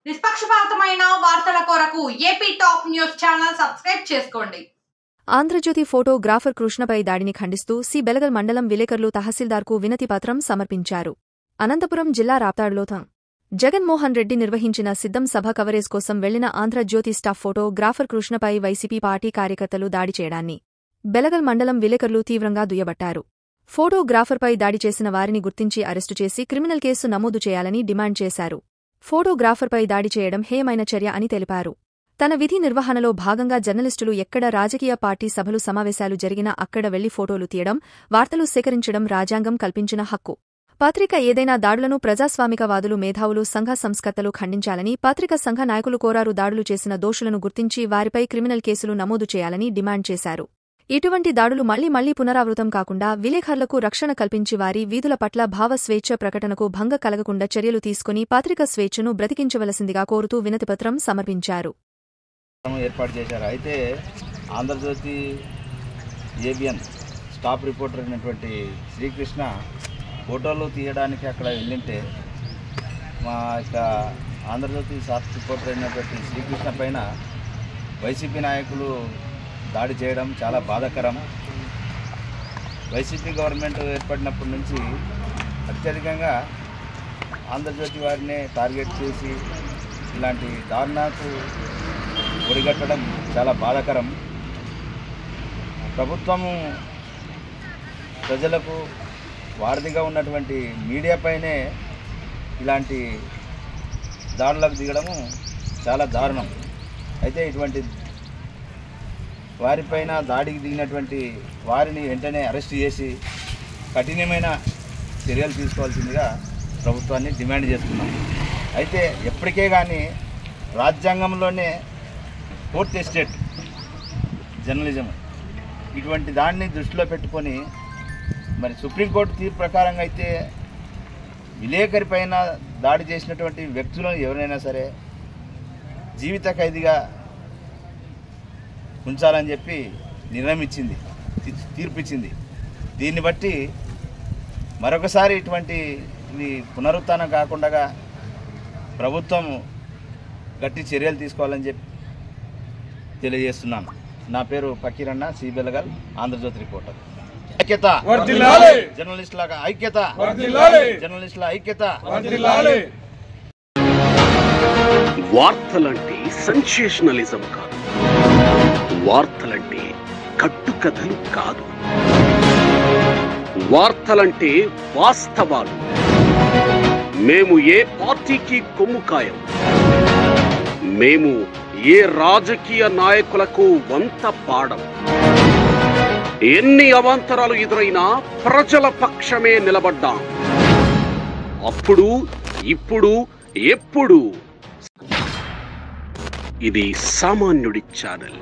నిష్పక్షపాతమైన వార్తల కొరకు AP top news channel subscribe చేసుకోండి. ఆంధ్రజ్యోతి ఫోటోగ్రాఫర్ కృష్ణపై దాడిని ఖండిస్తూ సి బెలగల్ మండలం విలేకరులు తహసీల్దార్కు వినతిపత్రం సమర్పించారు. అనంతపురం జిల్లా రాప్తాడులో జగన్మోహన్ రెడ్డి నిర్వహించిన సిద్ధం సభ కవరేజ్ కోసం వెళ్లిన ఆంధ్రజ్యోతి స్టాఫ్ ఫోటోగ్రాఫర్ కృష్ణపై వైసీపీ పార్టీ కార్యకర్తలు దాడి చేయడాన్ని బెలగల్ మండలం విలేకరులు తీవ్రంగా దుయ్యబట్టారు. ఫోటోగ్రాఫర్పై దాడి చేసిన వారిని గుర్తించి అరెస్టు చేసి క్రిమినల్ కేసు నమోదు చేయాలని డిమాండ్ చేశారు. ఫోటోగ్రాఫర్పై దాడి చేయడం హేయమైన చర్య అని తెలిపారు. తన విధి నిర్వహణలో భాగంగా జర్నలిస్టులు ఎక్కడ రాజకీయ పార్టీ సభలు సమావేశాలు జరిగినా అక్కడ వెళ్లి ఫోటోలు తీయడం, వార్తలు సేకరించడం రాజ్యాంగం కల్పించిన హక్కు. పత్రిక ఏదైనా దాడులను ప్రజాస్వామికవాదులు, మేధావులు, సంఘ సంస్కర్తలు ఖండించాలని పత్రిక సంఘ నాయకులు కోరారు. దాడులు చేసిన దోషులను గుర్తించి వారిపై క్రిమినల్ కేసులు నమోదు చేయాలని డిమాండ్ చేశారు. ఇటువంటి దాడులు మళ్లీ పునరావృతం కాకుండా విలేకరులకు రక్షణ కల్పించి వారి వీధుల పట్ల భావ స్వేచ్ఛ ప్రకటనకు భంగ కలగకుండా చర్యలు తీసుకుని పత్రిక స్వేచ్ఛను బ్రతికించవలసిందిగా కోరుతూ వినతిపత్రం సమర్పించారు. ఏర్పాటు చేశారు. అయితే ఆంధ్రజ్యోతి ఏబిఎన్ స్టాఫ్ రిపోర్టర్ అయినటువంటి శ్రీకృష్ణ ఫోటోలు తీయడానికి అక్కడ వెళ్ళింటే మా యొక్క ఆంధ్రజ్యోతి స్టాఫ్ రిపోర్టర్ అయినటువంటి శ్రీకృష్ణ పైన వైసీపీ నాయకులు దాడి చేయడం చాలా బాధాకరం. వైసీపీ గవర్నమెంట్ ఏర్పడినప్పటి నుంచి అత్యధికంగా ఆంధ్రజ్యోతి వారిని టార్గెట్ చేసి ఇలాంటి దారుణాలకు ఒడిగట్టడం చాలా బాధాకరం. ప్రభుత్వము ప్రజలకు వారధిగా ఉన్నటువంటి మీడియాపైనే ఇలాంటి దాడులకు దిగడము చాలా దారుణం. అయితే ఇటువంటి వారిపైన దాడికి దిగినటువంటి వారిని వెంటనే అరెస్ట్ చేసి కఠినమైన చర్యలు తీసుకోవాల్సిందిగా ప్రభుత్వాన్ని డిమాండ్ చేస్తున్నాం. అయితే ఎప్పటికే కానీ రాజ్యాంగంలోనే ఫోర్త్ ఎస్టేట్ జర్నలిజం ఇటువంటి దాన్ని దృష్టిలో పెట్టుకొని మరి సుప్రీంకోర్టు తీర్పు ప్రకారంగా అయితే విలేకరి పైన దాడి చేసినటువంటి వ్యక్తులను ఎవరైనా సరే జీవిత ఖైదీగా ఉంచాలని చెప్పి నిర్ణయం ఇచ్చింది, తీర్పు ఇచ్చింది. దీన్ని బట్టి మరొకసారి ఇటువంటి పునరుత్థానం కాకుండా ప్రభుత్వం గట్టి చర్యలు తీసుకోవాలని చెప్పి తెలియజేస్తున్నాను. నా పేరు ఫకీరన్న, సి బెలగల్, ఆంధ్రజ్యోతి రిపోర్టర్. ఐక్యత, జర్నలిస్టుల ఐక్యత, జర్నలిస్టుల ఐక్యత. వార్తలంటే సెన్సేషనలిజం కాదు, వార్తలంటే కట్టుకథలు కాదు, వార్తలంటే వాస్తవాలు. మేము ఏ పార్టీకి కొమ్ము కాయం, మేము ఏ రాజకీయ నాయకులకు వంత పాడం. ఎన్ని అవాంతరాలు ఎదురైనా ప్రజల పక్షమే నిలబడ్డాం. అప్పుడు, ఇప్పుడు, ఎప్పుడు. ఇది సామాన్యుడి ఛానల్.